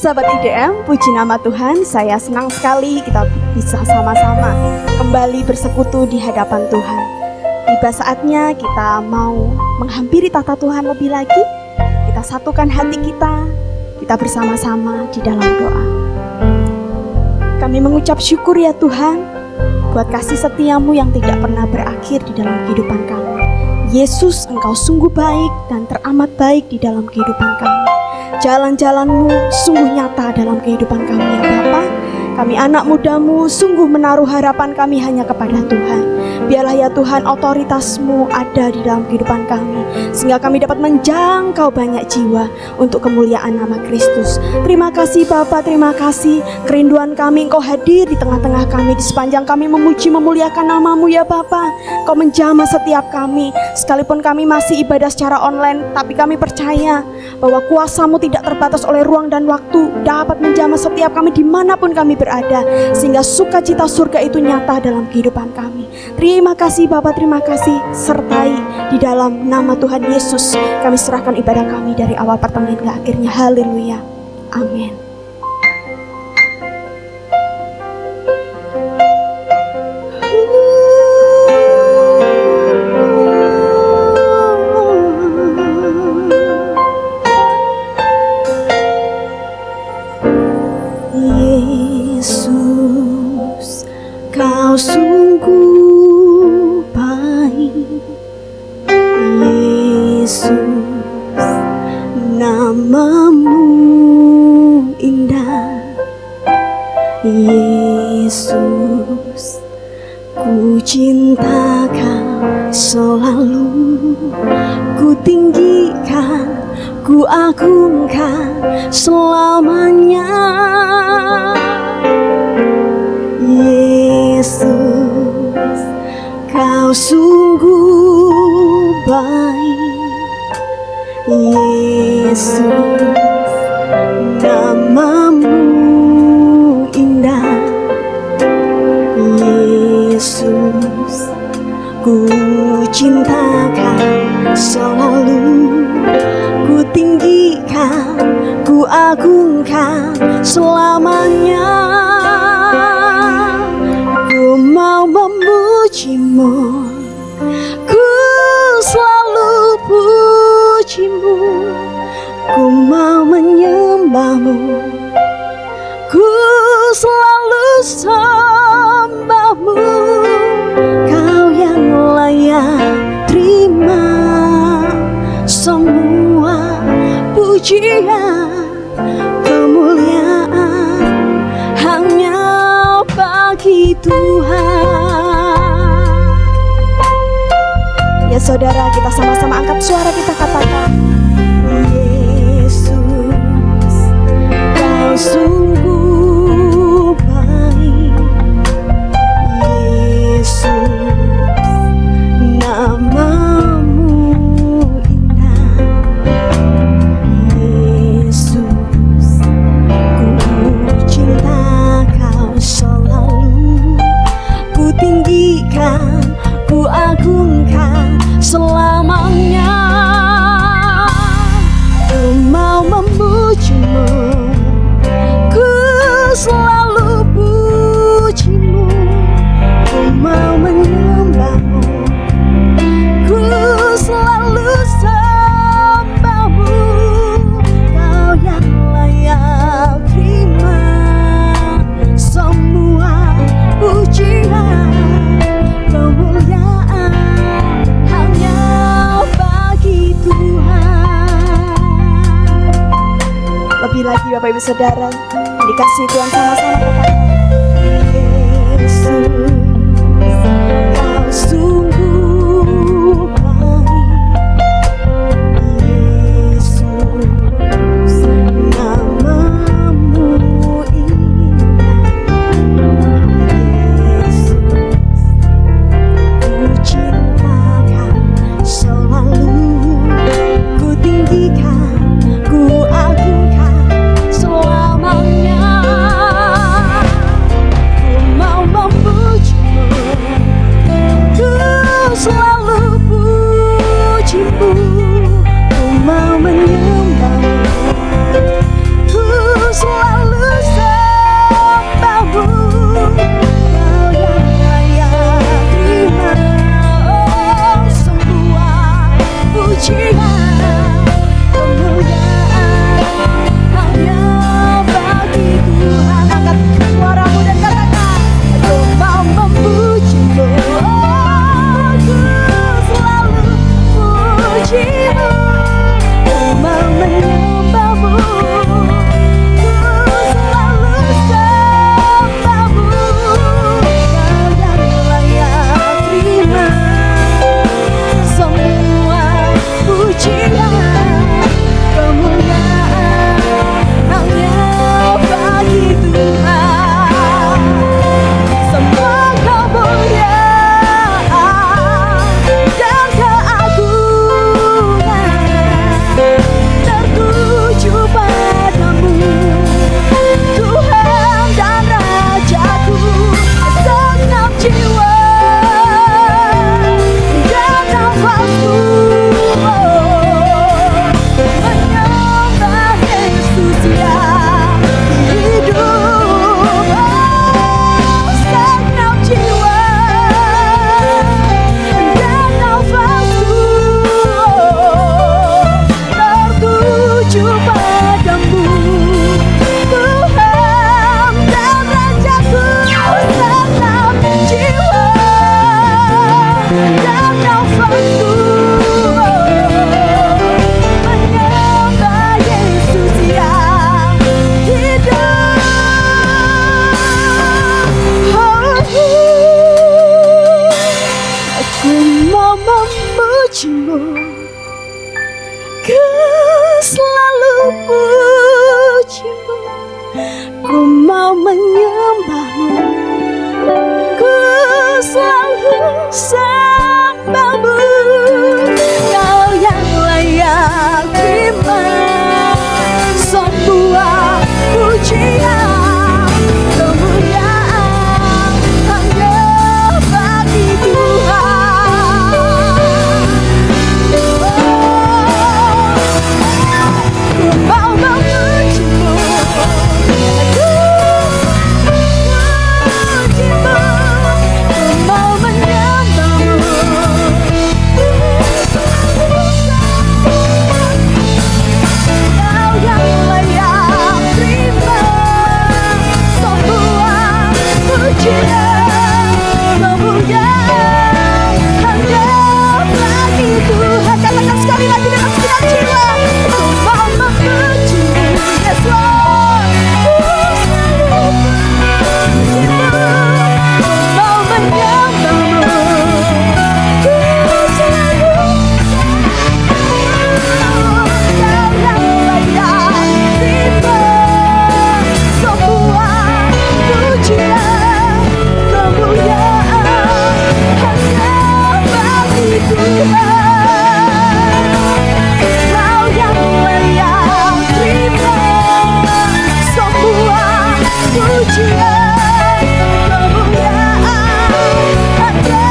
Sahabat IDM, puji nama Tuhan, saya senang sekali kita bisa sama-sama kembali bersekutu di hadapan Tuhan. Tiba saatnya kita mau menghampiri tahta Tuhan lebih lagi. Kita satukan hati kita bersama-sama di dalam doa. Kami mengucap syukur ya Tuhan, buat kasih setiamu yang tidak pernah berakhir di dalam kehidupan kami. Yesus, Engkau sungguh baik dan teramat baik di dalam kehidupan kami. Jalan-jalan-Mu sungguh nyata dalam kehidupan kami ya Bapa. Kami anak muda-Mu sungguh menaruh harapan kami hanya kepada Tuhan. Biarlah ya Tuhan otoritas-Mu ada di dalam kehidupan kami, sehingga kami dapat menjangkau banyak jiwa untuk kemuliaan nama Kristus. Terima kasih Bapa, terima kasih. Kerinduan kami Engkau hadir di tengah-tengah kami, di sepanjang kami memuji memuliakan nama-Mu ya Bapa. Engkau menjamah setiap kami, sekalipun kami masih ibadah secara online, tapi kami percaya bahwa kuasa-Mu tidak terbatas oleh ruang dan waktu, dapat menjamah setiap kami dimanapun kami berada, sehingga sukacita surga itu nyata dalam kehidupan kami. Terima kasih Bapa, terima kasih. Sertai di dalam nama Tuhan Yesus kami serahkan ibadah kami dari awal pertengahan hingga akhirnya. Haleluya, amin. Yesus, Kau sungguh baik. Yesus, nama-Mu indah. Yesus, ku cinta Kau selalu. Ku tinggikan, ku agungkan selamanya. Yesus, Kau sungguh baik. Yesus, nama-Mu indah. Yesus, ku cinta Kau selalu. Ku tinggikan, ku agungkan selamanya. Ku mau memuji-Mu, ku selalu puji-Mu. Ku mau menyembah-Mu, ku selalu sembah-Mu. Kau yang layak terima semua pujian, kemuliaan hanya bagi Tuhan. Ya saudara, kita sama-sama angkat suara, kita katakan, Yesus, Kau sungguh baik. Yesus, nama-Mu indah. Yesus, ku cinta Kau selalu. Ku tinggikan, ku agungkan selamanya. Ku mau memuji-Mu, ku selalu puji-Mu. Ku mau menyembah-Mu, ku selalu sembah-Mu. Kau yang layak terima semua pujian, kemuliaan hanya bagi Tuhan. lebih lagi Bapak Ibu Saudara, dikasih Tuhan sama-sama katakan, Yesus, Kau sungguh baik. Yesus, nama-Mu indah. Yesus, ku cinta Kau selalu. Ku tinggikan, ku agungkan selamanya. memujimu, ku selalu pujimu, ku mau menyembahmu, ku selalu sembahmu. Kau yang layak terima semua pujian, kemuliaan hanya bagi Tuhan. Ku mau memujimu, ku memujimu, ku mau menyembahmu. Kau yang layak terima semua pujian, kemuliaan hanya bagi Tuhan. Katakan sekali lagi dengan segenap jiwa, ku mau memujimu, yes Lord. Ku selalu memujimu, ku mau menyembahmu, ku selalu Kau yang layak terima semua pujian, kemuliaan hanya bagi Tuhan. Kau yang layak terima semua pujian, kemuliaan hanya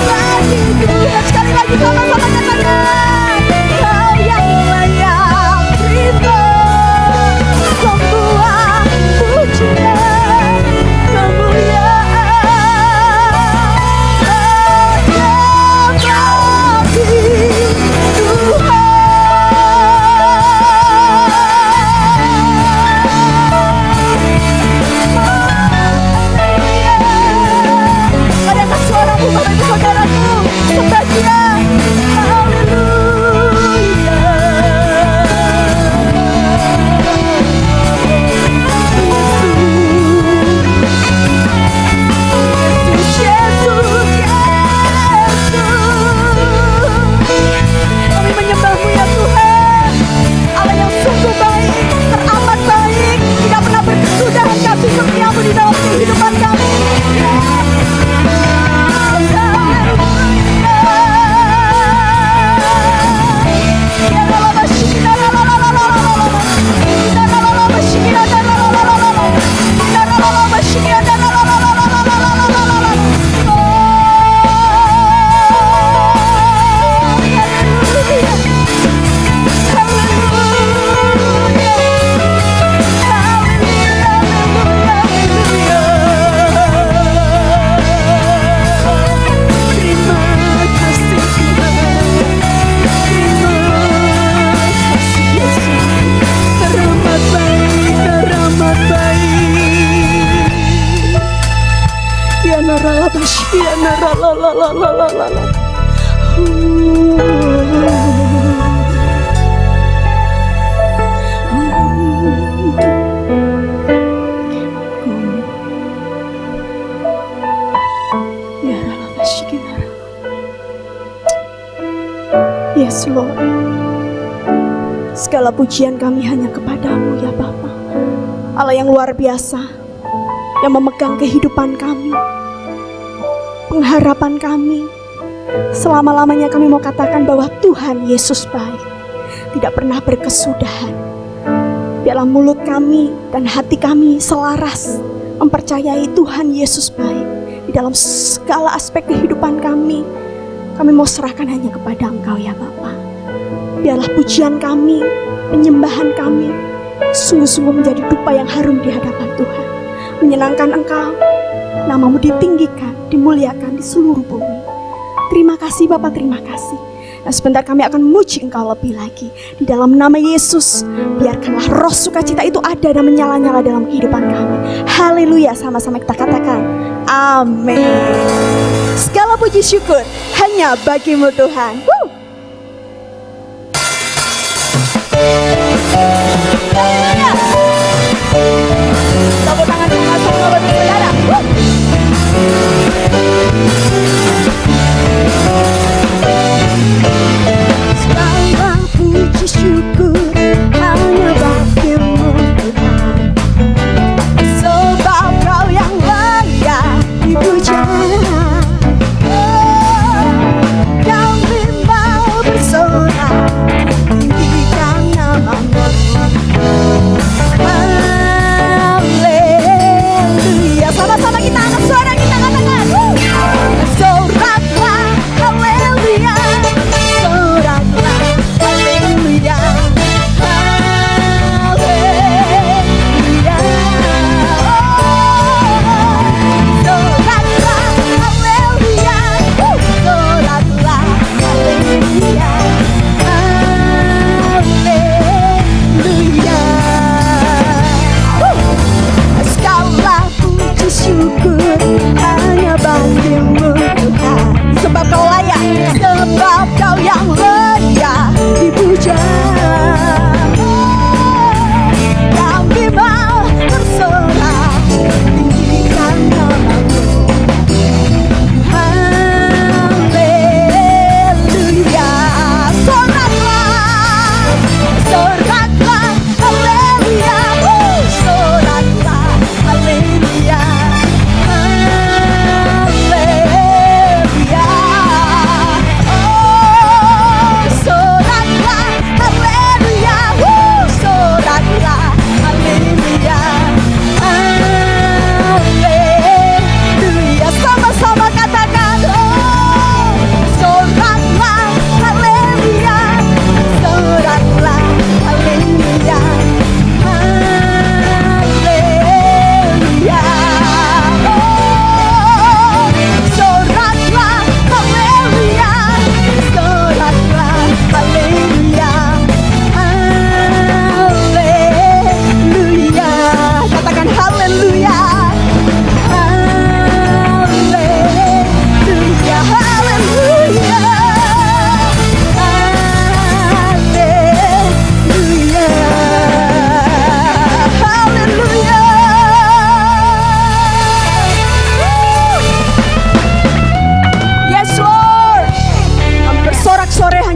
bagi Tuhan. Sekali lagi sama-sama katakan, Kau yang layak terima semua pujian, kemuliaan hanya bagi Tuhan. Adakah suaramu Bapak Ibu Saudaraku? Sembah Dia. Kami menyembahmu ya Tuhan, Allah yang sungguh baik, teramat baik, tidak pernah berkesudahan kasih setiamu di dalam kehidupan kami. Yes Lord, segala pujian kami hanya kepadamu ya Bapa, Allah yang luar biasa, yang memegang kehidupan kami, pengharapan kami. Selama-lamanya kami mau katakan bahwa Tuhan Yesus baik, tidak pernah berkesudahan. Biarlah mulut kami dan hati kami selaras mempercayai Tuhan Yesus baik di dalam segala aspek kehidupan kami. Kami mau serahkan hanya kepada Engkau ya Bapa. Biarlah pujian kami, penyembahan kami sungguh-sungguh menjadi dupa yang harum di hadapan Tuhan, menyenangkan Engkau, namamu ditinggikan, dimuliakan di seluruh bumi. Terima kasih Bapa, terima kasih. Nah, sebentar kami akan memuji Engkau lebih lagi. Di dalam nama Yesus, biarkanlah roh sukacita itu ada dan menyala-nyala dalam kehidupan kami. Haleluya, sama-sama kita katakan amin. Segala puji syukur hanya bagimu Tuhan. Haleluya. Tepuk tangan sama-sama bagi saudara.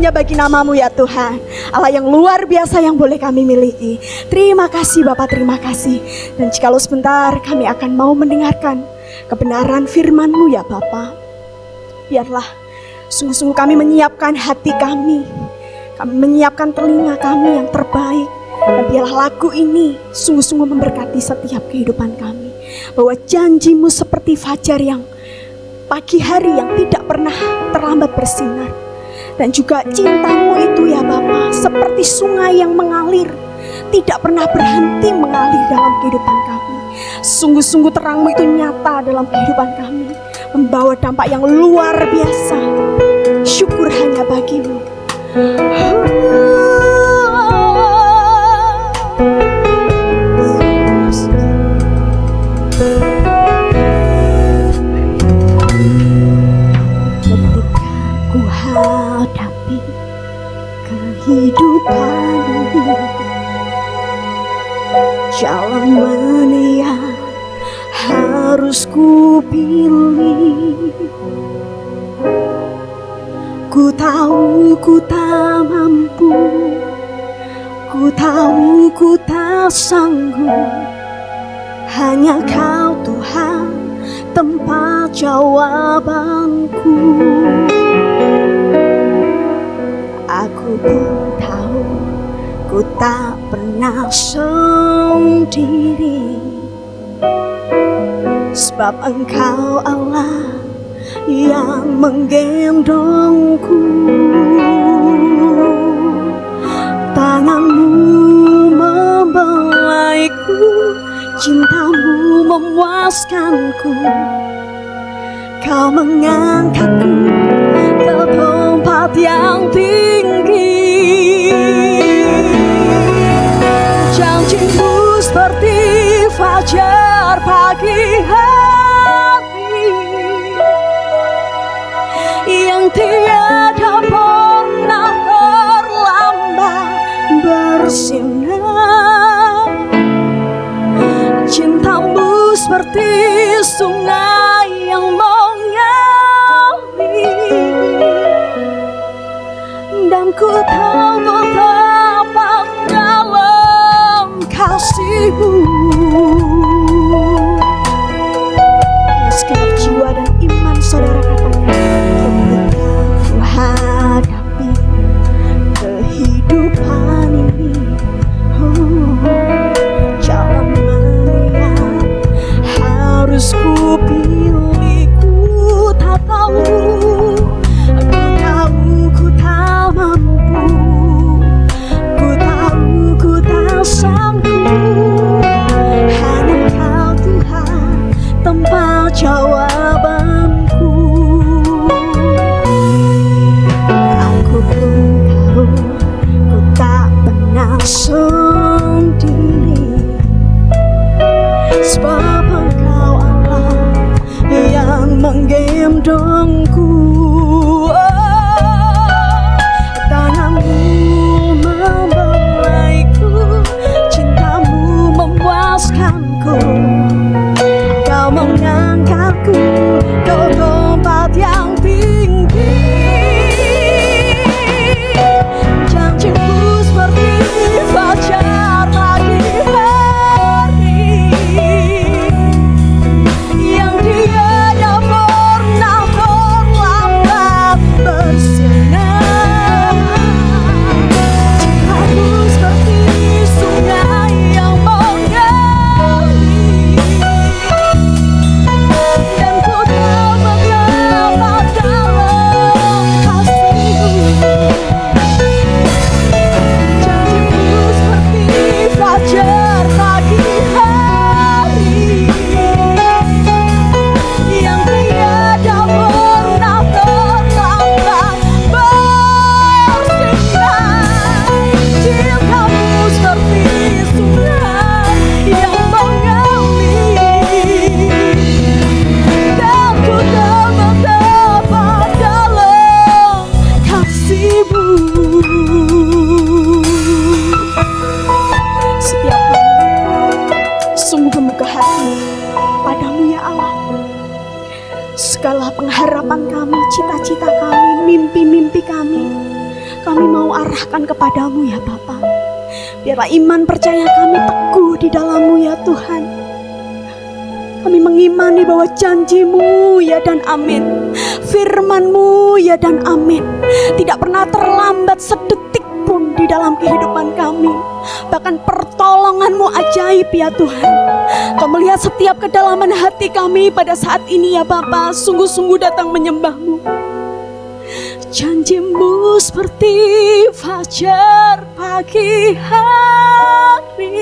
hanya bagi nama-Mu ya Tuhan. Allah yang luar biasa yang boleh kami miliki. Terima kasih Bapa, terima kasih. Dan jikalau sebentar kami akan mau mendengarkan kebenaran firman-Mu ya Bapa, biarlah sungguh-sungguh kami menyiapkan hati kami. Kami menyiapkan telinga kami yang terbaik. Dan biarlah lagu ini sungguh-sungguh memberkati setiap kehidupan kami. Bahwa janji-Mu seperti fajar yang pagi hari yang tidak pernah terlambat bersinar. Dan juga cinta-Mu itu ya Bapa seperti sungai yang mengalir, tidak pernah berhenti mengalir dalam kehidupan kami. Sungguh-sungguh terang-Mu itu nyata dalam kehidupan kami, membawa dampak yang luar biasa. Syukur hanya bagi-Mu. Hadapi kehidupan ini, jalan mana yang harus ku pilih. Ku tahu ku tak mampu, ku tahu ku tak sanggup. Hanya Kau Tuhan tempat jawabanku. Aku pun tahu ku tak pernah sendiri, sebab Engkau Allah yang menggendongku. Tangan-Mu membelaiku, cinta-Mu memuaskanku. Kau mengangkatku ke tempat yang tinggi. Janji-Mu seperti fajar pagi hari yang tiada pernah terlambat bersinar. Cinta-Mu seperti sungai yang dan ku tahu betapa dalam kasih-Mu. Ya, segenap jiwa dan iman saudara katakan, ketika ku hadapi kehidupan ini, jalan mana yang harus ku pilih, ku tak tahu. Sanggup, kami mau arahkan kepadamu ya Bapa. Biarlah iman percaya kami teguh di dalam-Mu ya Tuhan. Kami mengimani bahwa janji-Mu ya dan amin, firman-Mu ya dan amin, tidak pernah terlambat sedetik pun di dalam kehidupan kami. Bahkan pertolongan-Mu ajaib ya Tuhan. Kau melihat setiap kedalaman hati kami pada saat ini ya Bapa, sungguh-sungguh datang menyembah-Mu. Janji-Mu seperti fajar pagi hari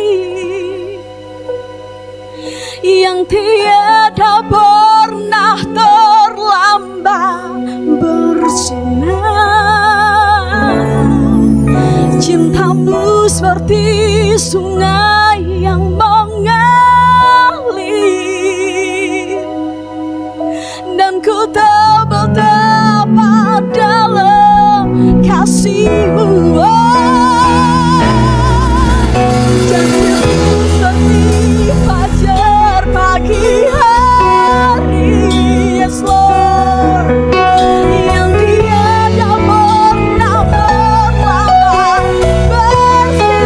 yang tiada pernah terlambat bersinar. Cinta-Mu seperti sungai yang mengalir, dan ku tahu betapa dalam kasih-Mu. Janji-Mu seperti fajar pagi hari, yes Lord, yang tiada pernah terlambat bersinar.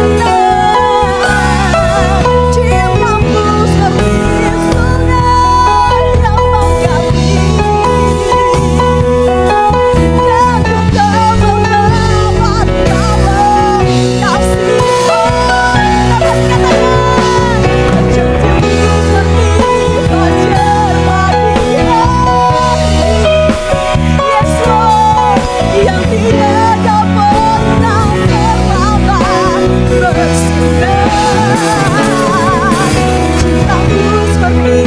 Cinta-Mu seperti sungai yang mengalir, dan ku tahu betapa dalam kasih-Mu. Yang tiada pernah terlambat bersinar. Cinta-Mu seperti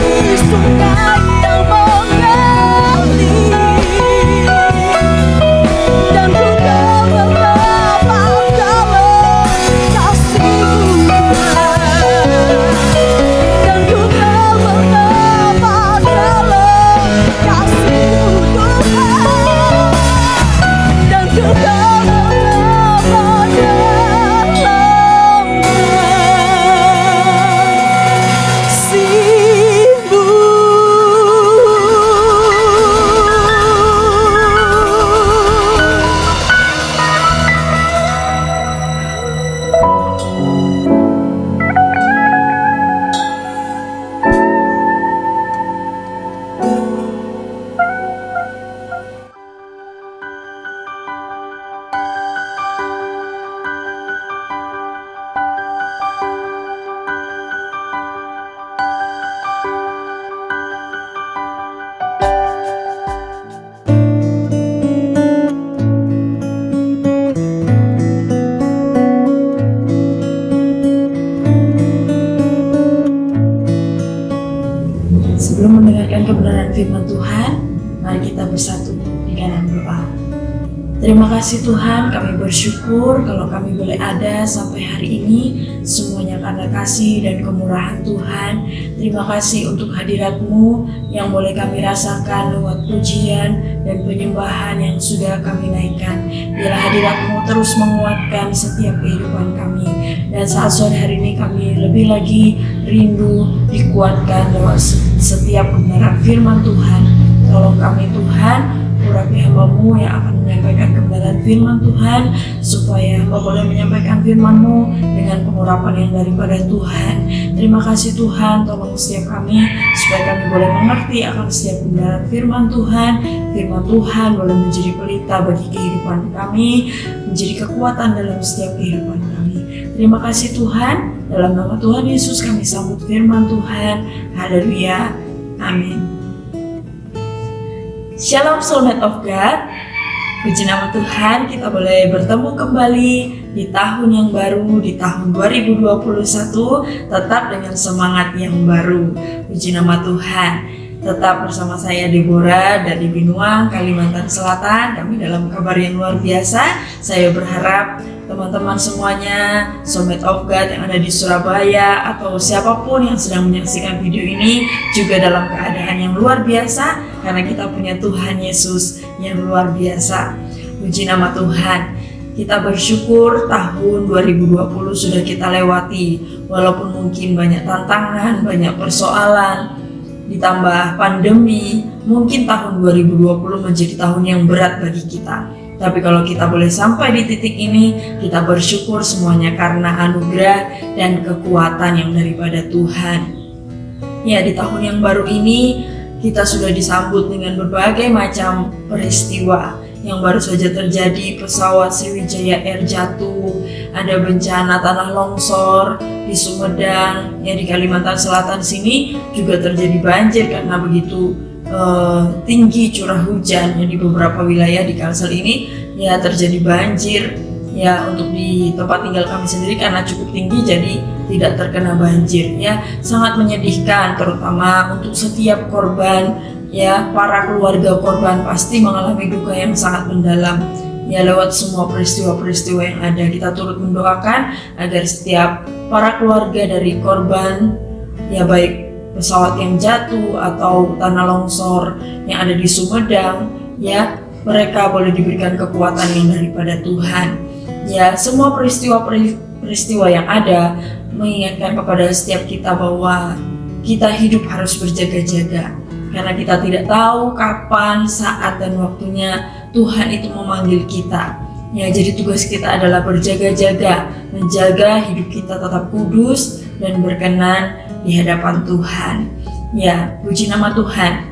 sungai yang mengalir, dan ku tahu betapa dalam kasih-Mu, dan ku tahu betapa dalam kasih-Mu Tuhan, dan ku tahu betapa dalam Sebelum mendengarkan kebenaran firman Tuhan, mari kita bersatu di dalam doa. Terima kasih Tuhan, kami bersyukur kalau kami boleh ada sampai hari ini, semuanya karena kasih dan kemurahan Tuhan. Terima kasih untuk hadirat-Mu yang boleh kami rasakan lewat pujian dan penyembahan yang sudah kami naikkan. Biarlah hadirat-Mu terus menguatkan setiap kehidupan kami. Dan saat sore hari ini kami lebih lagi rindu dikuatkan lewat setiap kebenaran firman Tuhan. Tolong kami Tuhan, urapi hamba-Mu yang akan menyampaikan kebenaran firman Tuhan, supaya hamba boleh menyampaikan firman-Mu dengan pengurapan yang daripada Tuhan. Terima kasih Tuhan, tolong setiap kami supaya kami boleh mengerti akan setiap kebenaran firman Tuhan. Firman Tuhan boleh menjadi pelita bagi kehidupan kami, menjadi kekuatan dalam setiap kehidupan kami. Terima kasih Tuhan, dalam nama Tuhan Yesus kami sambut firman Tuhan. Haleluya, amin. Shalom Soulmate of God. Puji nama Tuhan, kita boleh bertemu kembali di tahun yang baru, di tahun 2021, tetap dengan semangat yang baru. Puji nama Tuhan. Tetap bersama saya Deborah dari Binuang, Kalimantan Selatan. Kami dalam kabar yang luar biasa. Saya berharap teman-teman semuanya, Soulmate of God yang ada di Surabaya, atau siapapun yang sedang menyaksikan video ini juga dalam keadaan yang luar biasa, karena kita punya Tuhan Yesus yang luar biasa. Puji nama Tuhan. Kita bersyukur tahun 2020 sudah kita lewati, walaupun mungkin banyak tantangan, banyak persoalan, ditambah pandemi, mungkin tahun 2020 menjadi tahun yang berat bagi kita. Tapi kalau kita boleh sampai di titik ini, kita bersyukur semuanya karena anugerah dan kekuatan yang daripada Tuhan. Ya, di tahun yang baru ini kita sudah disambut dengan berbagai macam peristiwa yang baru saja terjadi. Pesawat Sriwijaya Air jatuh, ada bencana tanah longsor di Sumedang, ya di Kalimantan Selatan sini juga terjadi banjir karena begitu tinggi curah hujan. Ya, di beberapa wilayah di Kalsel ini ya terjadi banjir. Ya, untuk di tempat tinggal kami sendiri karena cukup tinggi jadi tidak terkena banjir. Ya, sangat menyedihkan terutama untuk setiap korban. Ya, para keluarga korban pasti mengalami duka yang sangat mendalam. Ya, lewat semua peristiwa-peristiwa yang ada, kita turut mendoakan agar setiap para keluarga dari korban, ya baik pesawat yang jatuh atau tanah longsor yang ada di Sumedang, ya mereka boleh diberikan kekuatan yang daripada Tuhan. Ya, semua peristiwa yang ada mengingatkan kepada setiap kita bahwa kita hidup harus berjaga-jaga. Karena kita tidak tahu kapan, saat, dan waktunya Tuhan itu memanggil kita. Ya, jadi tugas kita adalah berjaga-jaga, menjaga hidup kita tetap kudus dan berkenan di hadapan Tuhan. Ya, puji nama Tuhan.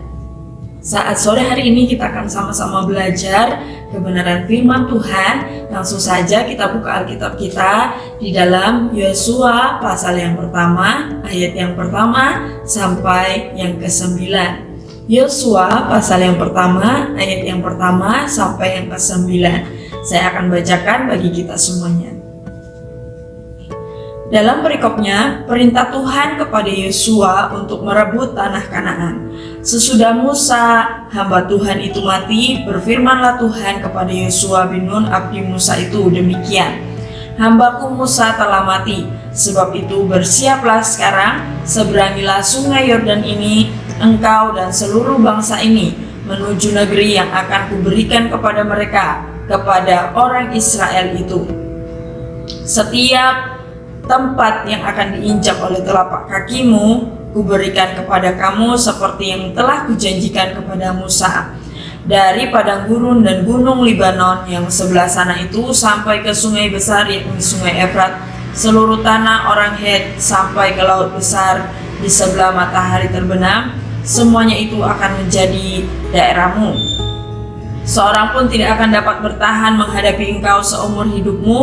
Saat sore hari ini kita akan sama-sama belajar kebenaran firman Tuhan. Langsung saja kita buka Alkitab kita di dalam Yosua pasal yang pertama, ayat yang pertama sampai yang ke-9. Yosua pasal yang pertama, ayat yang pertama sampai yang ke-9. Saya akan bacakan bagi kita semuanya. Dalam perikopnya, perintah Tuhan kepada Yosua untuk merebut tanah Kanaan. Sesudah Musa, hamba Tuhan itu mati, berfirmanlah Tuhan kepada Yosua bin Nun abdi Musa itu demikian. Hambaku Musa telah mati, sebab itu bersiaplah sekarang, seberangilah sungai Yordan ini, engkau dan seluruh bangsa ini, menuju negeri yang akan kuberikan kepada mereka, kepada orang Israel itu. Setiap tempat yang akan diinjak oleh telapak kakimu, kuberikan kepada kamu seperti yang telah kujanjikan kepada Musa. Dari padang gurun dan gunung Libanon yang sebelah sana itu sampai ke sungai besar yakni sungai Efrat, seluruh tanah orang Het sampai ke laut besar di sebelah matahari terbenam, semuanya itu akan menjadi daerahmu. Seorang pun tidak akan dapat bertahan menghadapi engkau seumur hidupmu.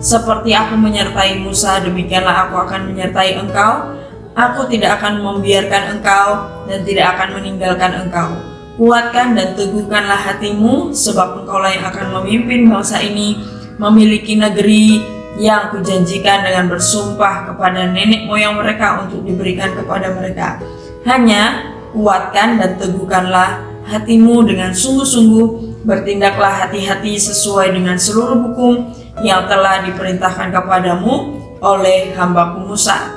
Seperti aku menyertai Musa, demikianlah aku akan menyertai engkau. Aku tidak akan membiarkan engkau dan tidak akan meninggalkan engkau. Kuatkan dan teguhkanlah hatimu, sebab engkaulah yang akan memimpin bangsa ini memiliki negeri yang kujanjikan dengan bersumpah kepada nenek moyang mereka untuk diberikan kepada mereka. Hanya kuatkan dan teguhkanlah hatimu dengan sungguh-sungguh, bertindaklah hati-hati sesuai dengan seluruh hukum yang telah diperintahkan kepadamu oleh hambaku Musa.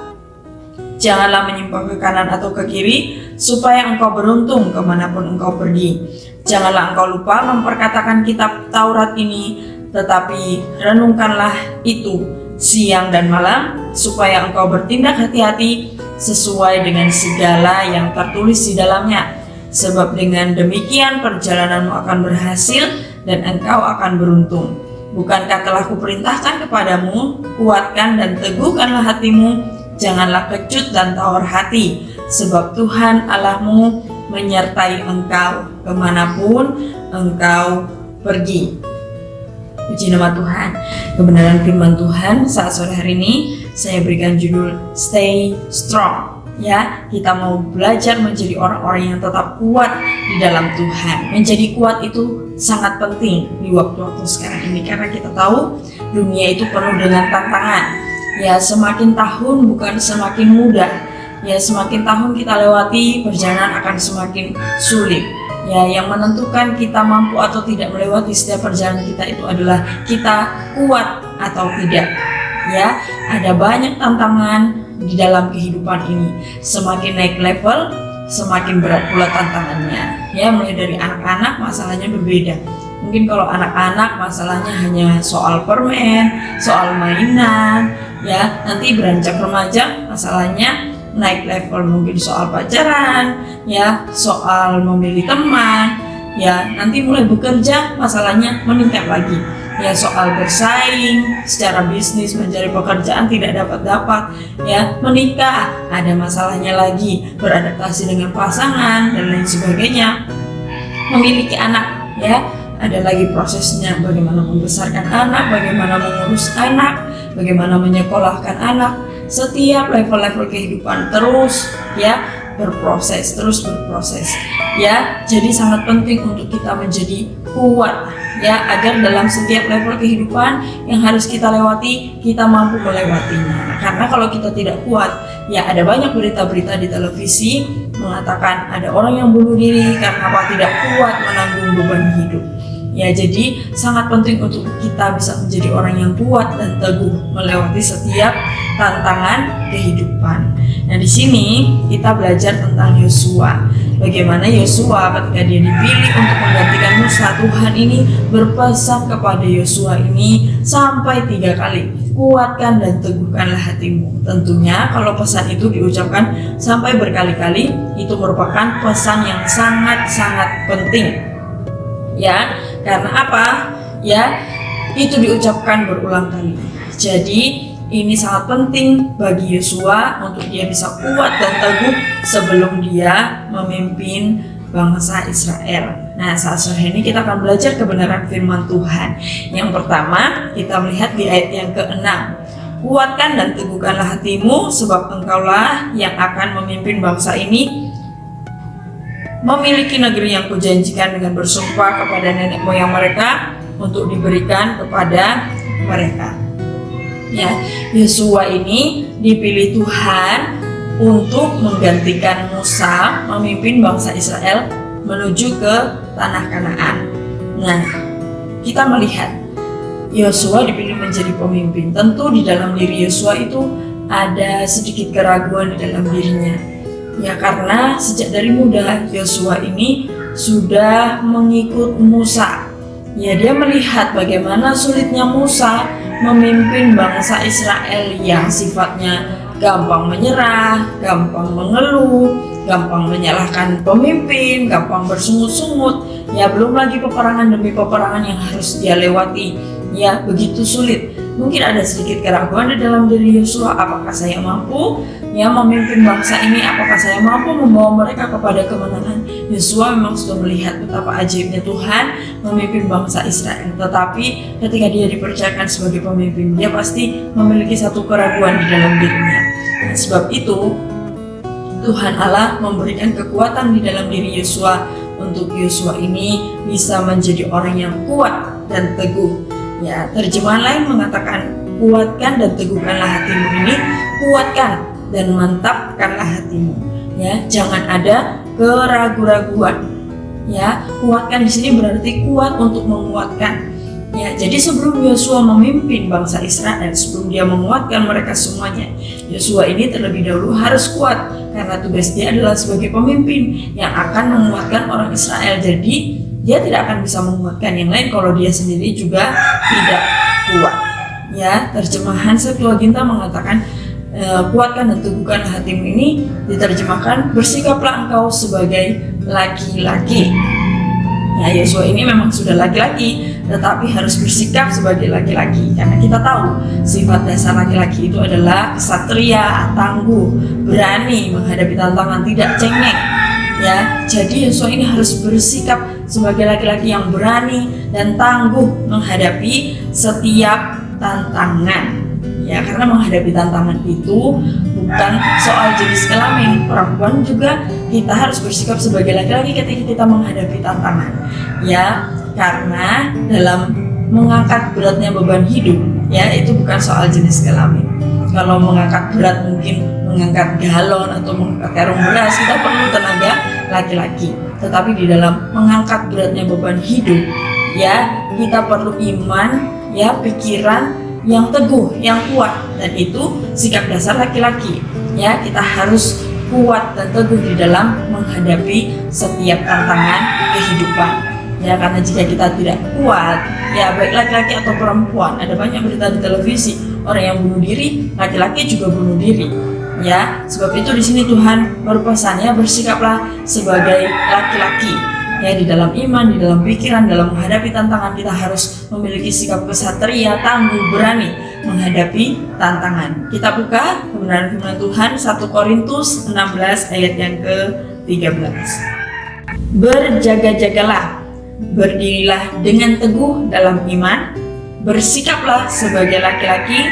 Janganlah menyimpang ke kanan atau ke kiri, supaya engkau beruntung kemanapun engkau pergi. Janganlah engkau lupa memperkatakan kitab Taurat ini, tetapi renungkanlah itu siang dan malam, supaya engkau bertindak hati-hati sesuai dengan segala yang tertulis di dalamnya. Sebab dengan demikian perjalananmu akan berhasil dan engkau akan beruntung. Bukankah telah kuperintahkan kepadamu, kuatkan dan teguhkanlah hatimu, janganlah kecut dan tawar hati, sebab Tuhan Allahmu menyertai engkau kemanapun engkau pergi. Puji nama Tuhan. Kebenaran firman Tuhan saat sore hari ini saya berikan judul Stay Strong. Ya, kita mau belajar menjadi orang-orang yang tetap kuat di dalam Tuhan. Menjadi kuat itu sangat penting di waktu-waktu sekarang ini, karena kita tahu dunia itu penuh dengan tantangan. Ya, semakin tahun bukan semakin mudah. Ya, semakin tahun kita lewati, perjalanan akan semakin sulit. Ya, yang menentukan kita mampu atau tidak melewati setiap perjalanan kita itu adalah kita kuat atau tidak. Ya, ada banyak tantangan di dalam kehidupan ini. Semakin naik level, semakin berat pula tantangannya. Ya, mulai dari anak-anak masalahnya berbeda. Mungkin kalau anak-anak masalahnya hanya soal permen, soal mainan. Ya, nanti beranjak remaja masalahnya naik level, mungkin soal pacaran, ya, soal memilih teman, ya nanti mulai bekerja masalahnya meningkat lagi. Ya soal bersaing secara bisnis, mencari pekerjaan tidak dapat, ya menikah ada masalahnya lagi, beradaptasi dengan pasangan dan lain sebagainya. Memiliki anak, ya ada lagi prosesnya, bagaimana membesarkan anak, bagaimana mengurus anak, bagaimana menyekolahkan anak. Setiap level-level kehidupan terus berproses ya. Jadi sangat penting untuk kita menjadi kuat ya, agar dalam setiap level kehidupan yang harus kita lewati, kita mampu melewatinya. Karena kalau kita tidak kuat, ya ada banyak berita-berita di televisi mengatakan ada orang yang bunuh diri karena tidak kuat menanggung beban hidup. Ya, jadi sangat penting untuk kita bisa menjadi orang yang kuat dan teguh melewati setiap tantangan kehidupan. Nah, di sini kita belajar tentang Yosua. Bagaimana Yosua ketika dia dipilih untuk menggantikan Musa, Tuhan ini berpesan kepada Yosua ini sampai 3 kali. Kuatkan dan teguhkanlah hatimu. Tentunya kalau pesan itu diucapkan sampai berkali-kali, itu merupakan pesan yang sangat-sangat penting. Ya, karena apa? Ya, itu diucapkan berulang kali. Jadi ini sangat penting bagi Yosua untuk dia bisa kuat dan teguh sebelum dia memimpin bangsa Israel. Nah, saat sore ini kita akan belajar kebenaran firman Tuhan. Yang pertama, kita melihat di ayat yang ke-6. Kuatkan dan teguhkanlah hatimu, sebab engkaulah yang akan memimpin bangsa ini memiliki negeri yang kujanjikan dengan bersumpah kepada nenek moyang mereka untuk diberikan kepada mereka. Ya, Yosua ini dipilih Tuhan untuk menggantikan Musa memimpin bangsa Israel menuju ke tanah Kanaan. Nah, kita melihat Yosua dipilih menjadi pemimpin. Tentu di dalam diri Yosua itu ada sedikit keraguan di dalam dirinya. Ya, karena sejak dari muda Yosua ini sudah mengikut Musa. Ya, dia melihat bagaimana sulitnya Musa memimpin bangsa Israel yang sifatnya gampang menyerah, gampang mengeluh, gampang menyalahkan pemimpin, gampang bersungut-sungut. Ya, belum lagi peperangan demi peperangan yang harus dia lewati. Ya, begitu sulit. Mungkin ada sedikit keraguan di dalam diri Yosua, apakah saya mampu memimpin bangsa ini, apakah saya mampu membawa mereka kepada kemenangan. Yosua memang sudah melihat betapa ajaibnya Tuhan memimpin bangsa Israel, tetapi ketika dia dipercayakan sebagai pemimpin, dia pasti memiliki satu keraguan di dalam dirinya. Dan sebab itu Tuhan Allah memberikan kekuatan di dalam diri Yosua untuk Yosua ini bisa menjadi orang yang kuat dan teguh. Ya, terjemahan lain mengatakan kuatkan dan teguhkanlah hatimu ini, kuatkan dan mantapkanlah hatimu. Ya, jangan ada keraguan-raguan. Ya, kuatkan di sini berarti kuat untuk menguatkan. Ya, jadi sebelum Yosua memimpin bangsa Israel, sebelum dia menguatkan mereka semuanya, Yosua ini terlebih dahulu harus kuat karena tugas dia adalah sebagai pemimpin yang akan menguatkan orang Israel. Jadi dia tidak akan bisa menguatkan yang lain kalau dia sendiri juga tidak kuat. Ya, terjemahan Septuaginta mengatakan kuatkan dan teguhkan hatimu ini diterjemahkan bersikaplah engkau sebagai laki-laki. Ya, Yosua ini memang sudah laki-laki, tetapi harus bersikap sebagai laki-laki karena kita tahu sifat dasar laki-laki itu adalah kesatria, tangguh, berani menghadapi tantangan, tidak cengeng. Ya, jadi Yosua ini harus bersikap sebagai laki-laki yang berani dan tangguh menghadapi setiap tantangan. Ya, karena menghadapi tantangan itu bukan soal jenis kelamin. Perempuan juga kita harus bersikap sebagai laki-laki ketika kita menghadapi tantangan. Ya, karena dalam mengangkat beratnya beban hidup, ya itu bukan soal jenis kelamin. Kalau mengangkat berat mungkin mengangkat galon atau mengangkat karung beras, kita perlu tenaga laki-laki. Tetapi di dalam mengangkat beratnya beban hidup, ya kita perlu iman, ya pikiran yang teguh, yang kuat, dan itu sikap dasar laki-laki. Ya, kita harus kuat dan teguh di dalam menghadapi setiap tantangan kehidupan. Ya, karena jika kita tidak kuat, ya baik laki-laki atau perempuan, ada banyak berita di televisi orang yang bunuh diri, laki-laki juga bunuh diri. Ya, sebab itu di sini Tuhan berpesan, ya bersikaplah sebagai laki-laki. ya di dalam iman, di dalam pikiran, dalam menghadapi tantangan kita harus memiliki sikap kesatria, tangguh, berani menghadapi tantangan. Kita buka kebenaran firman Tuhan 1 Korintus 16 ayat yang ke-13. Berjaga-jagalah, berdirilah dengan teguh dalam iman, bersikaplah sebagai laki-laki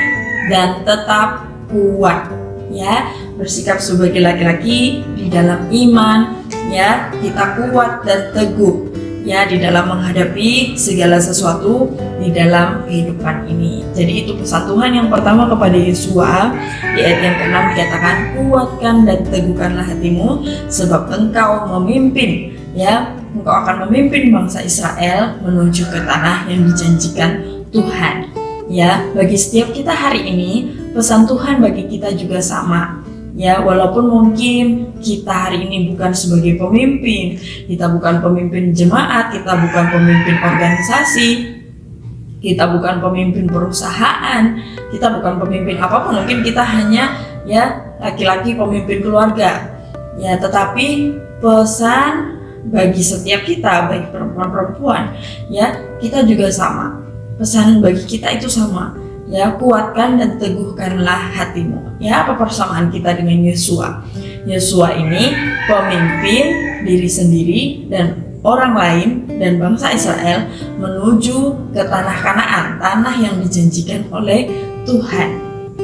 dan tetap kuat. Ya, bersikap sebagai laki-laki di dalam iman, ya, kita kuat dan teguh ya di dalam menghadapi segala sesuatu di dalam kehidupan ini. Jadi itu pesan Tuhan yang pertama kepada Yosua di ayat yang ke-6 dikatakan, kuatkan dan teguhkanlah hatimu sebab engkau memimpin, ya, engkau akan memimpin bangsa Israel menuju ke tanah yang dijanjikan Tuhan. Ya, bagi setiap kita hari ini pesan Tuhan bagi kita juga sama. Ya, walaupun mungkin kita hari ini bukan sebagai pemimpin, kita bukan pemimpin jemaat, kita bukan pemimpin organisasi, kita bukan pemimpin perusahaan, kita bukan pemimpin apapun, mungkin kita hanya ya laki-laki pemimpin keluarga. Ya, tetapi pesan bagi setiap kita, baik perempuan-perempuan, ya, kita juga sama. Pesan bagi kita itu sama. Ya, kuatkan dan teguhkanlah hatimu. Ya, apa persamaan kita dengan Yosua? Yosua ini pemimpin diri sendiri dan orang lain dan bangsa Israel menuju ke tanah Kanaan, tanah yang dijanjikan oleh Tuhan.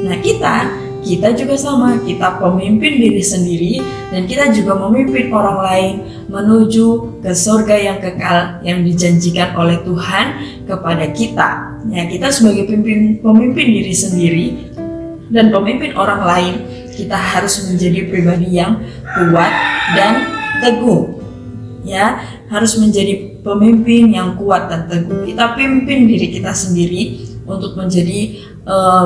Nah, kita juga sama, kita pemimpin diri sendiri dan kita juga memimpin orang lain menuju ke surga yang kekal yang dijanjikan oleh Tuhan kepada kita. Ya, kita sebagai pemimpin diri sendiri dan pemimpin orang lain, kita harus menjadi pribadi yang kuat dan teguh. Ya, harus menjadi pemimpin yang kuat dan teguh. Kita pimpin diri kita sendiri untuk menjadi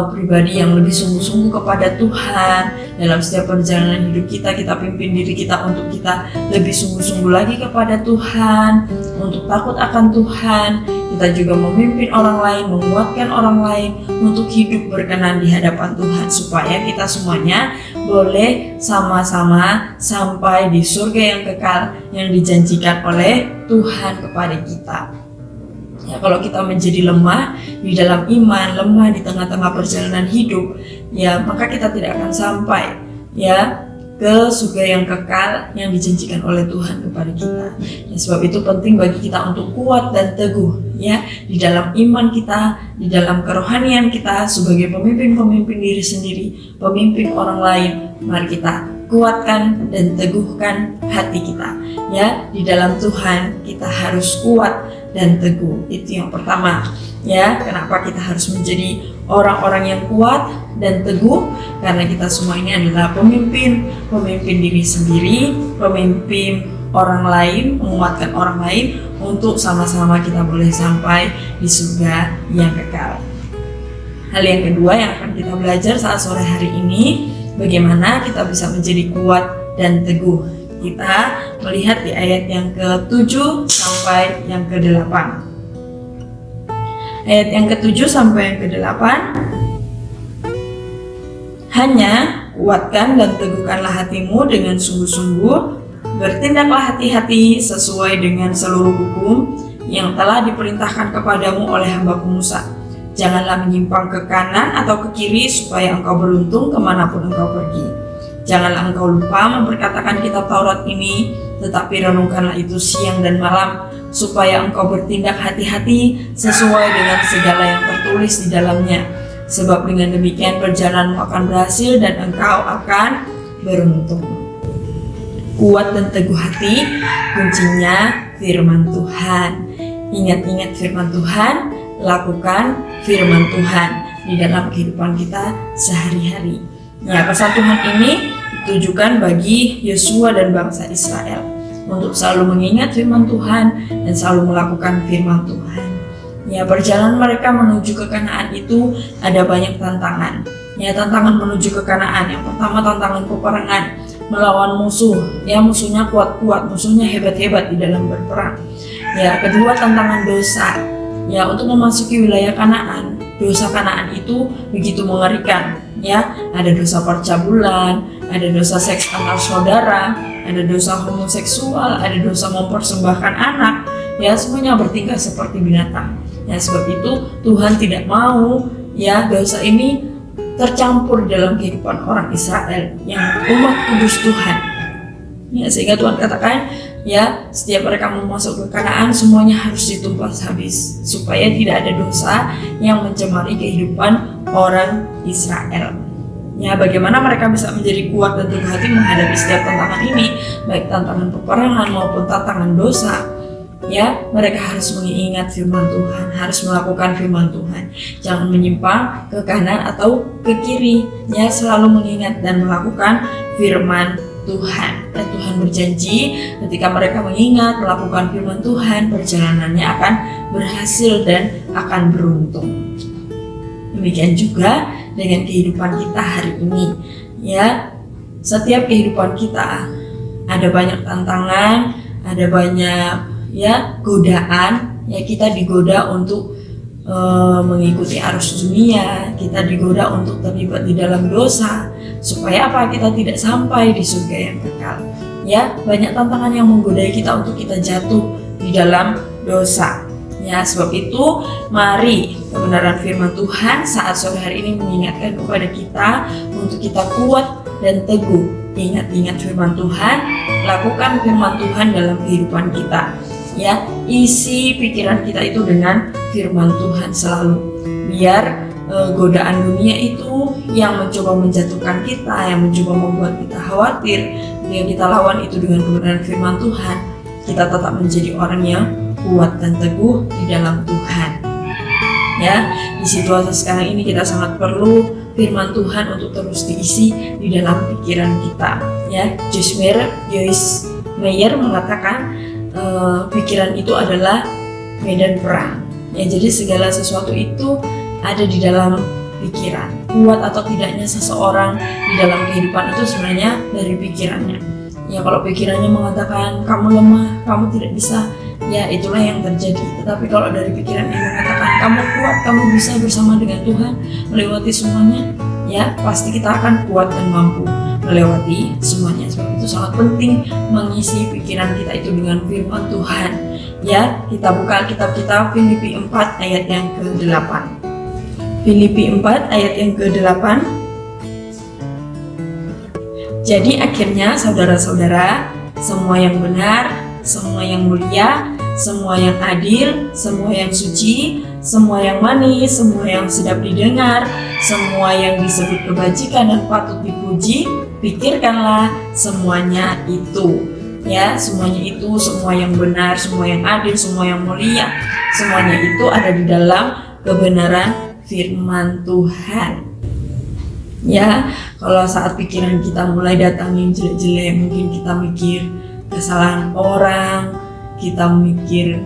pribadi yang lebih sungguh-sungguh kepada Tuhan. Dalam setiap perjalanan hidup kita pimpin diri kita untuk kita lebih sungguh-sungguh lagi kepada Tuhan, untuk takut akan Tuhan. Kita juga memimpin orang lain, menguatkan orang lain untuk hidup berkenan di hadapan Tuhan, supaya kita semuanya boleh sama-sama sampai di surga yang kekal yang dijanjikan oleh Tuhan kepada kita. Ya, kalau kita menjadi lemah di dalam iman, lemah di tengah-tengah perjalanan hidup, ya maka kita tidak akan sampai ya ke surga yang kekal yang dijanjikan oleh Tuhan kepada kita. Ya, sebab itu penting bagi kita untuk kuat dan teguh ya di dalam iman kita, di dalam kerohanian kita sebagai pemimpin diri sendiri, pemimpin orang lain. Mari kita kuatkan dan teguhkan hati kita. Ya, di dalam Tuhan kita harus kuat dan teguh. Itu yang pertama. Ya, kenapa kita harus menjadi orang-orang yang kuat dan teguh? Karena kita semua ini adalah pemimpin diri sendiri, pemimpin orang lain, menguatkan orang lain untuk sama-sama kita boleh sampai di surga yang kekal. Hal yang kedua yang akan kita belajar saat sore hari ini, bagaimana kita bisa menjadi kuat dan teguh. Kita melihat di ayat yang ke-7 sampai yang ke-8. Ayat yang ke-7 sampai yang ke-8. Hanya kuatkan dan teguhkanlah hatimu dengan sungguh-sungguh, bertindaklah hati-hati sesuai dengan seluruh hukum yang telah diperintahkan kepadamu oleh hamba-Ku Musa. Janganlah menyimpang ke kanan atau ke kiri supaya engkau beruntung kemanapun engkau pergi. Janganlah engkau lupa memperkatakan kitab Taurat ini, tetapi renungkanlah itu siang dan malam, supaya engkau bertindak hati-hati sesuai dengan segala yang tertulis di dalamnya. Sebab dengan demikian perjalananmu akan berhasil dan engkau akan beruntung. Kuat dan teguh hati, kuncinya firman Tuhan. Ingat-ingat firman Tuhan, lakukan firman Tuhan di dalam kehidupan kita sehari-hari. Ya, pesan Tuhan ini ditujukan bagi Yosua dan bangsa Israel untuk selalu mengingat firman Tuhan dan selalu melakukan firman Tuhan. Ya, perjalanan mereka menuju ke Kanaan itu ada banyak tantangan. Ya, tantangan menuju ke Kanaan. Yang pertama tantangan peperangan, melawan musuh. Ya, musuhnya kuat-kuat, musuhnya hebat-hebat di dalam berperang. Ya, kedua tantangan dosa. Ya, untuk memasuki wilayah Kanaan, dosa Kanaan itu begitu mengerikan. Ya, ada dosa percabulan, ada dosa seks antar saudara, ada dosa homoseksual, ada dosa mempersembahkan anak, ya semuanya bertingkah seperti binatang. Ya sebab itu Tuhan tidak mau ya dosa ini tercampur dalam kehidupan orang Israel yang umat kudus Tuhan. Ya sehingga Tuhan katakan ya setiap mereka mau masuk ke Kanaan semuanya harus ditumpas habis supaya tidak ada dosa yang mencemari kehidupan orang Israel. Ya, bagaimana mereka bisa menjadi kuat dan teguh hati menghadapi setiap tantangan ini, baik tantangan peperangan maupun tantangan dosa. Ya, mereka harus mengingat firman Tuhan, harus melakukan firman Tuhan. Jangan menyimpang ke kanan atau ke kiri. Ya, selalu mengingat dan melakukan firman Tuhan. Dan Tuhan berjanji ketika mereka mengingat, melakukan firman Tuhan, perjalanannya akan berhasil dan akan beruntung. Demikian juga dengan kehidupan kita hari ini. Ya, setiap kehidupan kita ada banyak tantangan, ada banyak ya godaan. Ya, kita digoda untuk mengikuti arus dunia, kita digoda untuk terlibat di dalam dosa supaya apa? Kita tidak sampai di surga yang kekal. Ya, banyak tantangan yang menggodai kita untuk kita jatuh di dalam dosa. Ya, sebab itu mari kebenaran firman Tuhan saat sore hari ini mengingatkan kepada kita untuk kita kuat dan teguh. Ingat-ingat firman Tuhan, lakukan firman Tuhan dalam kehidupan kita. Ya, isi pikiran kita itu dengan firman Tuhan selalu. Biar godaan dunia itu yang mencoba menjatuhkan kita, yang mencoba membuat kita khawatir, yang kita lawan itu dengan kebenaran firman Tuhan. Kita tetap menjadi orang yang kuat dan teguh di dalam Tuhan. Ya, di situasi sekarang ini kita sangat perlu firman Tuhan untuk terus diisi di dalam pikiran kita. Ya, Joyce Meyer mengatakan pikiran itu adalah medan perang. Ya, jadi segala sesuatu itu ada di dalam pikiran. Kuat atau tidaknya seseorang di dalam kehidupan itu sebenarnya dari pikirannya. Ya, kalau pikirannya mengatakan kamu lemah, kamu tidak bisa, ya itulah yang terjadi. Tetapi kalau dari pikiran yang mengatakan kamu kuat, kamu bisa bersama dengan Tuhan melewati semuanya, ya pasti kita akan kuat dan mampu melewati semuanya. Sebab itu sangat penting mengisi pikiran kita itu dengan firman Tuhan. Ya, kita buka Alkitab kita Filipi 4 ayat yang ke-8. Filipi 4 ayat yang ke-8. Jadi akhirnya saudara-saudara, semua yang benar, semua yang mulia, semua yang adil, semua yang suci, semua yang manis, semua yang sedap didengar, semua yang disebut kebajikan dan patut dipuji, pikirkanlah semuanya itu. Ya, semuanya itu, semua yang benar, semua yang adil, semua yang mulia, semuanya itu ada di dalam kebenaran firman Tuhan. Ya, kalau saat pikiran kita mulai datangin jelek-jelek, mungkin kita mikir kesalahan orang, kita mikir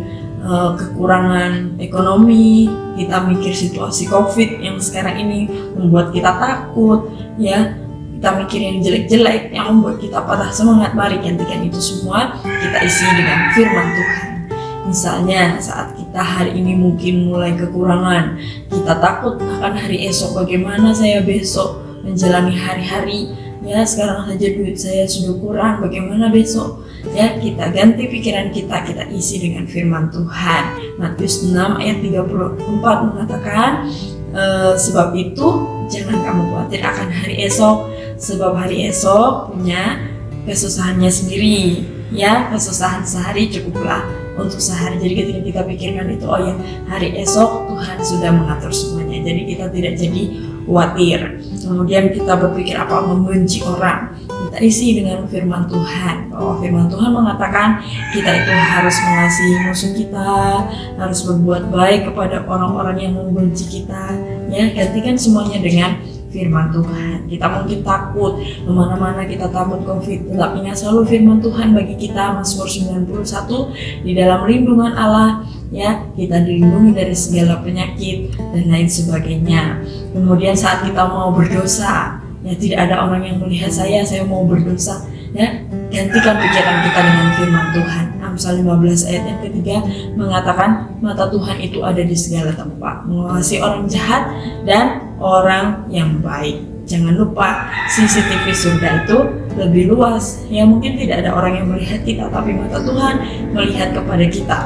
kekurangan ekonomi, kita mikir situasi COVID yang sekarang ini membuat kita takut, ya kita mikir yang jelek-jelek yang membuat kita patah semangat. Mari gantikan itu semua, kita isi dengan firman Tuhan. Misalnya saat kita hari ini mungkin mulai kekurangan, kita takut akan hari esok, bagaimana saya besok menjalani hari-hari, ya sekarang saja duit saya sudah kurang, bagaimana besok? Ya, kita ganti pikiran kita isi dengan firman Tuhan. Matius 6 ayat 34 mengatakan, sebab itu jangan kamu khawatir akan hari esok, sebab hari esok punya kesusahannya sendiri. Ya, kesusahan sehari cukuplah untuk sehari. Jadi ketika kita pikirkan itu, oh ya hari esok Tuhan sudah mengatur semuanya, jadi kita tidak jadi khawatir. Kemudian kita berpikir apa, membenci orang, kita isi dengan firman Tuhan, bahwa firman Tuhan mengatakan kita itu harus mengasihi musuh kita, harus berbuat baik kepada orang-orang yang membenci kita. Ya, gantikan semuanya dengan firman Tuhan. Kita mungkin takut kemana-mana, kita takut COVID, tetap ingat selalu firman Tuhan bagi kita. Mazmur 91, di dalam lindungan Allah, ya kita dilindungi dari segala penyakit dan lain sebagainya. Kemudian saat kita mau berdosa, ya tidak ada orang yang melihat saya mau berdosa, ya gantikan pikiran kita dengan firman Tuhan. Amsal 15 ayat yang ketiga mengatakan mata Tuhan itu ada di segala tempat, mengawasi orang jahat dan orang yang baik. Jangan lupa CCTV surga itu lebih luas. Ya mungkin tidak ada orang yang melihat kita, tapi mata Tuhan melihat kepada kita.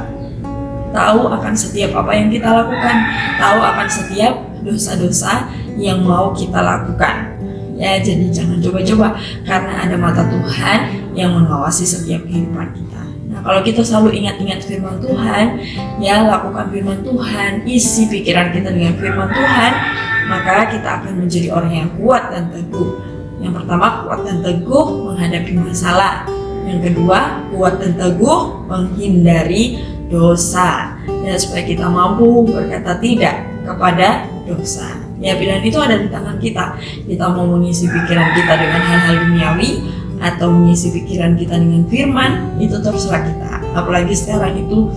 Tahu akan setiap apa yang kita lakukan, tahu akan setiap dosa-dosa yang mau kita lakukan. Ya, jadi jangan coba-coba, karena ada mata Tuhan yang mengawasi setiap kehidupan kita. Nah, kalau kita selalu ingat-ingat firman Tuhan, ya lakukan firman Tuhan, isi pikiran kita dengan firman Tuhan, maka kita akan menjadi orang yang kuat dan teguh. Yang pertama, kuat dan teguh menghadapi masalah. Yang kedua, kuat dan teguh menghindari dosa. Dan supaya kita mampu berkata tidak kepada dosa. Ya, pilihan itu ada di tangan kita. Kita mau mengisi pikiran kita dengan hal-hal duniawi atau mengisi pikiran kita dengan firman, itu terserah kita. Apalagi sekarang itu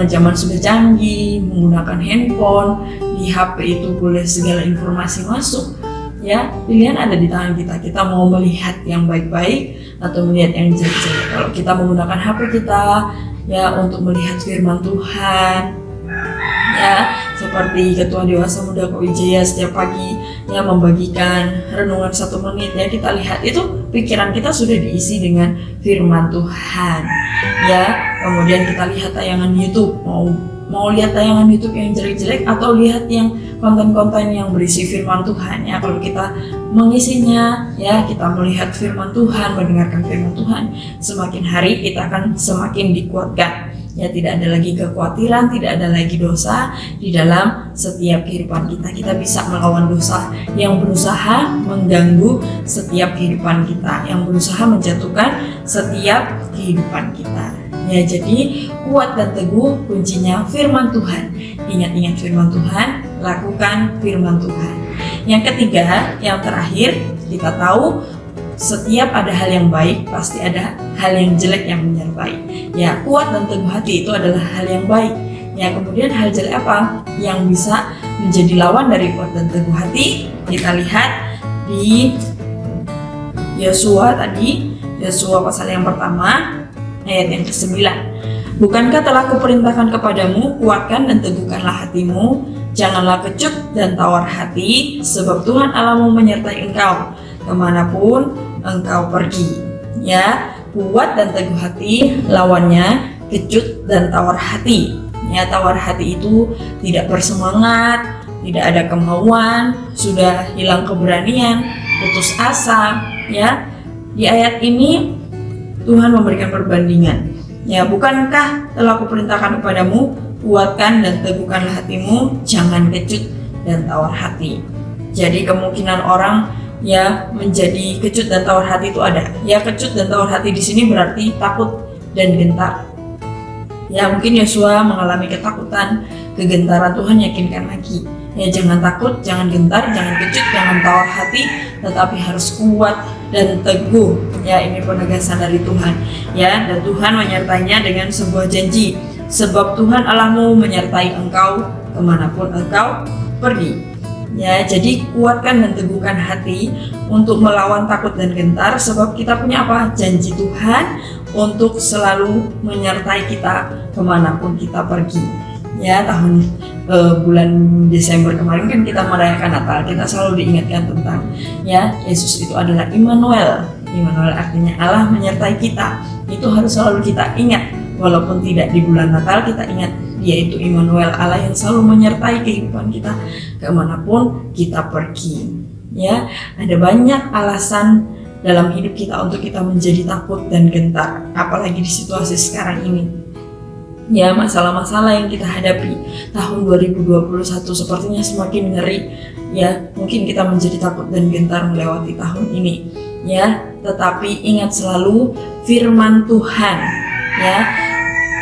zaman sudah canggih, menggunakan handphone, di HP itu boleh segala informasi masuk. Ya, pilihan ada di tangan kita. Kita mau melihat yang baik-baik atau melihat yang jelek-jelek. Kalau kita menggunakan HP kita ya untuk melihat firman Tuhan, ya seperti Ketua Dewasa Muda Kowijaya setiap pagi ya membagikan renungan 1 menit, ya kita lihat itu pikiran kita sudah diisi dengan firman Tuhan. Ya, kemudian kita lihat tayangan YouTube, mau lihat tayangan YouTube yang jelek-jelek atau lihat yang konten-konten yang berisi firman Tuhan. Ya, kalau kita mengisinya, ya kita melihat firman Tuhan, mendengarkan firman Tuhan, semakin hari kita akan semakin dikuatkan. Ya, tidak ada lagi kekhawatiran, tidak ada lagi dosa di dalam setiap kehidupan kita. Kita bisa melawan dosa yang berusaha mengganggu setiap kehidupan kita, yang berusaha menjatuhkan setiap kehidupan kita. Ya, jadi kuat dan teguh kuncinya firman Tuhan. Ingat-ingat firman Tuhan, lakukan firman Tuhan. Yang ketiga, yang terakhir, kita tahu setiap ada hal yang baik, pasti ada hal yang jelek yang menyertai. Ya, kuat dan teguh hati itu adalah hal yang baik. Ya, kemudian hal jelek apa yang bisa menjadi lawan dari kuat dan teguh hati? Kita lihat di Yosua tadi, Yosua pasal yang pertama, ayat yang ke-9. Bukankah telah kuperintahkan kepadamu, kuatkan dan teguhkanlah hatimu, janganlah kecut dan tawar hati, sebab Tuhan Allahmu menyertai engkau kemanapun engkau pergi. Ya, kuat dan teguh hati, lawannya kecut dan tawar hati. Ya, tawar hati itu tidak bersemangat, tidak ada kemauan, sudah hilang keberanian, putus asa. Ya, di ayat ini Tuhan memberikan perbandingan. Ya, bukankah telah kuperintahkan kepadamu, kuatkan dan teguhkanlah hatimu, jangan kecut dan tawar hati. Jadi kemungkinan orang ya menjadi kecut dan tawar hati itu ada. Ya, kecut dan tawar hati di sini berarti takut dan gentar. Ya, mungkin Yosua mengalami ketakutan, kegentaran. Tuhan yakinkan lagi. Ya, jangan takut, jangan gentar, jangan kecut, jangan tawar hati, tetapi harus kuat dan teguh. Ya, ini penegasan dari Tuhan. Ya, dan Tuhan menyertainya dengan sebuah janji. Sebab Tuhan Allahmu menyertai engkau kemanapun engkau pergi. Ya, jadi kuatkan dan teguhkan hati untuk melawan takut dan gentar, sebab kita punya apa? Janji Tuhan untuk selalu menyertai kita kemanapun kita pergi. Ya, bulan Desember kemarin kan kita merayakan Natal, kita selalu diingatkan tentang ya Yesus itu adalah Immanuel. Immanuel artinya Allah menyertai kita. Itu harus selalu kita ingat, walaupun tidak di bulan Natal, kita ingat Dia itu Immanuel, Allah yang selalu menyertai kehidupan kita kemanapun kita pergi. Ya, ada banyak alasan dalam hidup kita untuk kita menjadi takut dan gentar, apalagi di situasi sekarang ini. Ya, masalah-masalah yang kita hadapi tahun 2021 sepertinya semakin ngeri. Ya, mungkin kita menjadi takut dan gentar melewati tahun ini. Ya, tetapi ingat selalu firman Tuhan. Ya,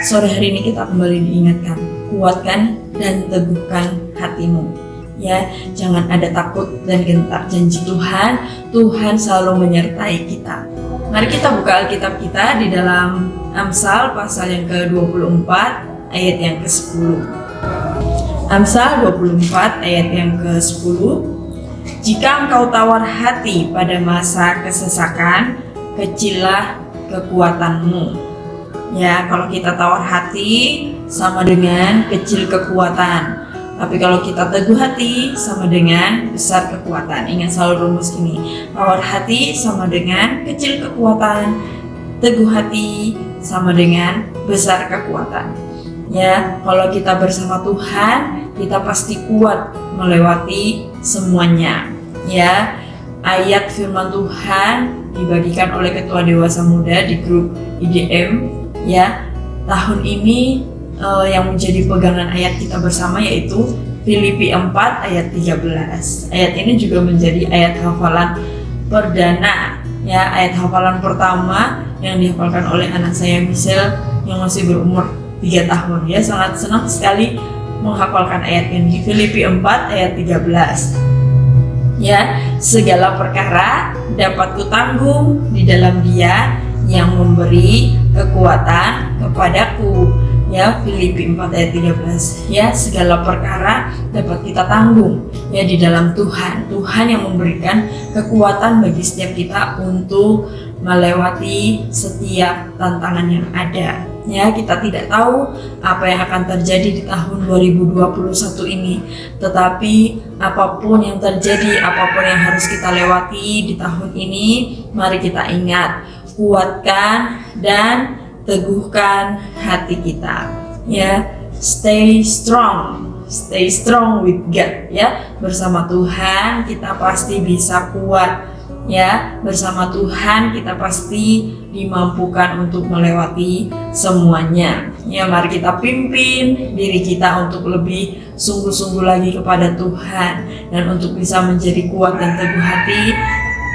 sore hari ini kita kembali diingatkan, kuatkan dan teguhkan hatimu. Ya, jangan ada takut dan gentar. Janji Tuhan, Tuhan selalu menyertai kita. Mari kita buka Alkitab kita di dalam Amsal pasal yang ke-24 ayat yang ke-10. Amsal 24 ayat yang ke-10. Jika engkau tawar hati pada masa kesesakan, kecillah kekuatanmu. Ya, kalau kita tawar hati sama dengan kecil kekuatan. Tapi kalau kita teguh hati sama dengan besar kekuatan. Ingat selalu rumus ini. Tawar hati sama dengan kecil kekuatan. Teguh hati sama dengan besar kekuatan. Ya, kalau kita bersama Tuhan, kita pasti kuat melewati semuanya. Ya, ayat firman Tuhan dibagikan oleh Ketua Dewasa Muda di grup IDM. Ya, tahun ini yang menjadi pegangan ayat kita bersama yaitu Filipi 4 ayat 13. Ayat ini juga menjadi ayat hafalan perdana, ya, ayat hafalan pertama yang dihafalkan oleh anak saya Michelle yang masih berumur 3 tahun. Ya, sangat senang sekali menghafalkan ayat ini. Filipi 4 ayat 13. Ya, segala perkara dapat kutanggung di dalam Dia yang memberi kekuatan kepadaku. Ya, Filipi 4 ayat 13. Ya, segala perkara dapat kita tanggung ya di dalam Tuhan. Tuhan yang memberikan kekuatan bagi setiap kita untuk melewati setiap tantangan yang ada. Ya, kita tidak tahu apa yang akan terjadi di tahun 2021 ini. Tetapi apapun yang terjadi, apapun yang harus kita lewati di tahun ini, mari kita ingat, kuatkan dan teguhkan hati kita. Ya, stay strong with God. Ya, bersama Tuhan kita pasti bisa kuat. Ya, bersama Tuhan kita pasti dimampukan untuk melewati semuanya. Ya, mari kita pimpin diri kita untuk lebih sungguh-sungguh lagi kepada Tuhan dan untuk bisa menjadi kuat dan teguh hati.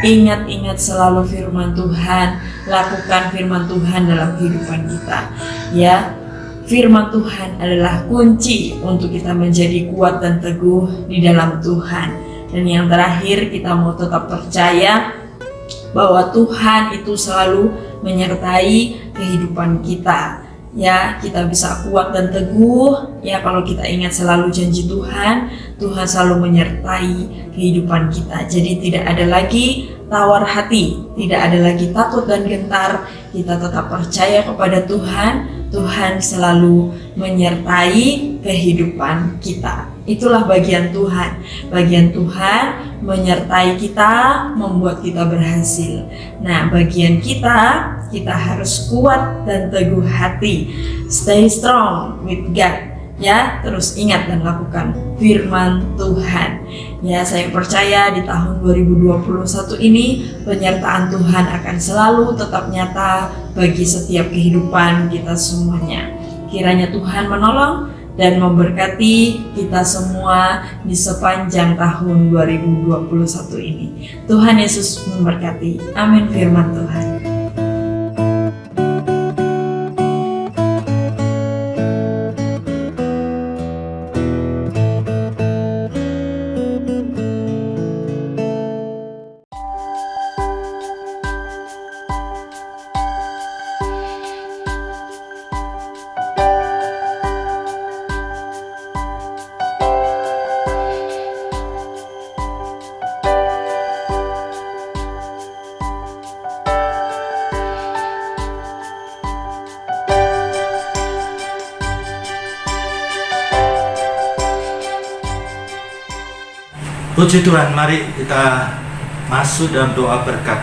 Ingat selalu firman Tuhan, lakukan firman Tuhan dalam kehidupan kita. Ya, firman Tuhan adalah kunci untuk kita menjadi kuat dan teguh di dalam Tuhan. Dan yang terakhir, kita mau tetap percaya bahwa Tuhan itu selalu menyertai kehidupan kita. Ya, kita bisa kuat dan teguh ya kalau kita ingat selalu janji Tuhan. Tuhan selalu menyertai kehidupan kita. Jadi tidak ada lagi tawar hati, tidak ada lagi takut dan gentar. Kita tetap percaya kepada Tuhan. Tuhan selalu menyertai kehidupan kita. Itulah bagian Tuhan. Bagian Tuhan menyertai kita, membuat kita berhasil. Nah, bagian kita harus kuat dan teguh hati. Stay strong with God. Ya, terus ingat dan lakukan firman Tuhan. Ya, saya percaya di tahun 2021 ini penyertaan Tuhan akan selalu tetap nyata bagi setiap kehidupan kita semuanya. Kiranya Tuhan menolong dan memberkati kita semua di sepanjang tahun 2021 ini. Tuhan Yesus memberkati. Amin firman Tuhan. Puji Tuhan, mari kita masuk dalam doa berkat.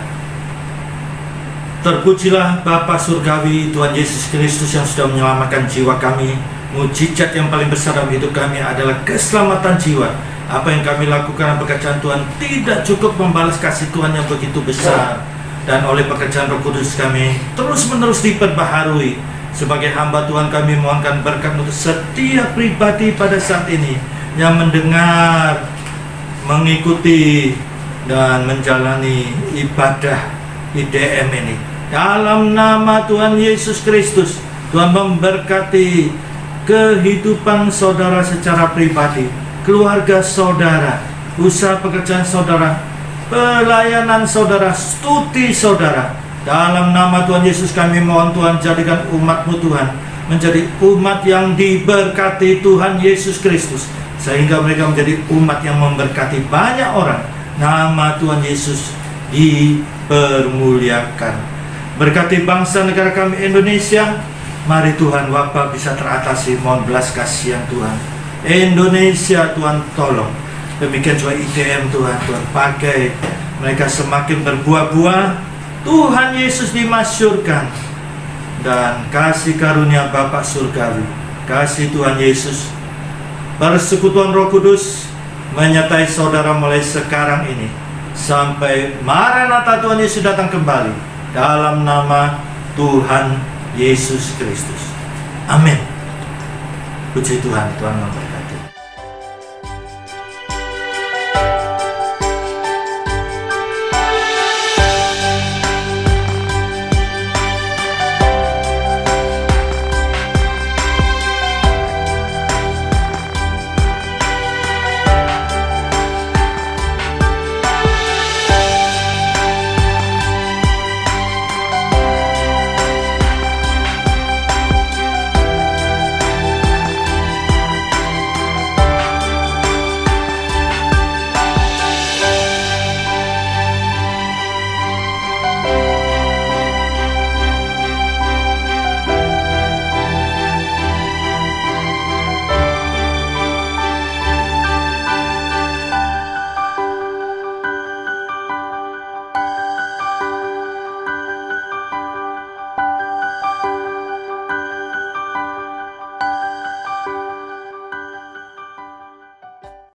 Terpujilah Bapa Surgawi, Tuhan Yesus Kristus yang sudah menyelamatkan jiwa kami. Mujizat yang paling besar dalam hidup kami adalah keselamatan jiwa. Apa yang kami lakukan dalam pekerjaan Tuhan tidak cukup membalas kasih Tuhan yang begitu besar. Dan oleh pekerjaan Roh Kudus kami terus-menerus diperbaharui. Sebagai hamba Tuhan kami mohonkan berkat untuk setiap pribadi pada saat ini yang mendengar, mengikuti dan menjalani ibadah IDM ini. Dalam nama Tuhan Yesus Kristus, Tuhan memberkati kehidupan saudara secara pribadi, keluarga saudara, usaha pekerjaan saudara, pelayanan saudara, studi saudara. Dalam nama Tuhan Yesus kami mohon Tuhan jadikan umat-Mu Tuhan menjadi umat yang diberkati Tuhan Yesus Kristus, sehingga mereka menjadi umat yang memberkati banyak orang. Nama Tuhan Yesus dipermuliakan. Berkati bangsa negara kami Indonesia. Mari Tuhan, wabah bisa teratasi. Mohon belas kasihan Tuhan. Indonesia Tuhan tolong. Demikian juga ITM Tuhan pakai mereka semakin berbuah-buah. Tuhan Yesus dimasyurkan. Dan kasih karunia Bapa Surgawi, kasih Tuhan Yesus, persekutuan Roh Kudus menyertai saudara mulai sekarang ini sampai Maranatha Tuhan Yesus datang kembali, dalam nama Tuhan Yesus Kristus. Amin. Puji Tuhan, Tuhan memberkati.